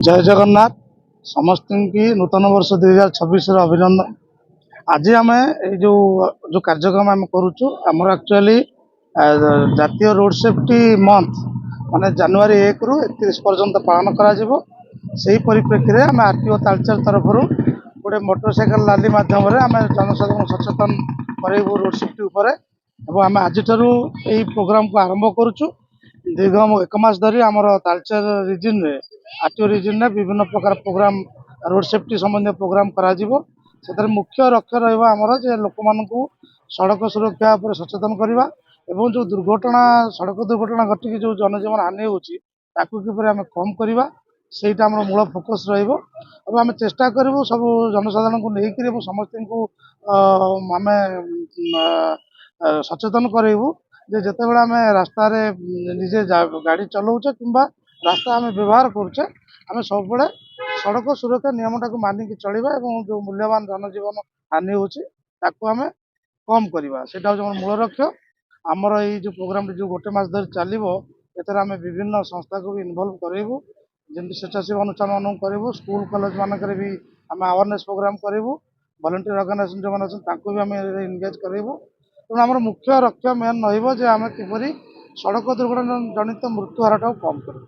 जय जगन्नाथ समस्त की नूतन वर्ष 2026 अभिनंदन। आज आम जो जो कार्यक्रम आम करुर एक्चुअली जातीय रोड सेफ्टी मंथ माने जनवरी 1 रु 31 पर्यंत पालन कर परिप्रेक्षी में आम आरटीओ तालचेर तरफ गोटे मोटरसाइकेल रैली मध्यम आम जनसाधारण सचेतन करेबू रोड सेफ्टी उपर आम आज प्रोग्राम को आरंभ करुचु। दीर्घ 1 मास धरी आम तालचेर रिजन रे आरटीओ रिजन में विभिन्न प्रकार प्रोग्राम रोड सेफ्टी संबंधी प्रोग्राम कर मुख्य लक्ष्य रहा जे लोक मानू सड़क सुरक्षा पर सचेतन करवा एवं जो दुर्घटना सड़क दुर्घटना घटिकी जो जनजीवन हानि होती आम कम करवा सेटा आम मूल फोकस रहा। चेष्टा करूँ सब जनसाधारण को लेकर समस्त को आम सचेतन करेबू जे जितेबाला आम रास्ता निजे गाड़ी चलाऊे कि रास्ता आम व्यवहार करुचे आम सब सड़क सुरक्षा नियम टाक मानिक चलवा और जो मूल्यवान जनजीवन हानि होमें कम करवा से मूल लक्ष्य। आमर ये प्रोग्राम जो गोटे मास धरी चलो एम विभिन्न संस्था को भी इनवल्व करेबू जमी स्वेच्छासेवी अनुष्ठान मान करूँ स्कूल कॉलेज मानक भी आम अवेयरनेस प्रोग्राम करूँ वॉलंटियर ऑर्गेनाइजेशन जो मैंने भी आम एंगेज करूँ। तेणु आम मुख्य लक्ष्य मेन रही आम किपरि सड़क दुर्घटना जनित मृत्यु हार कम करूँ।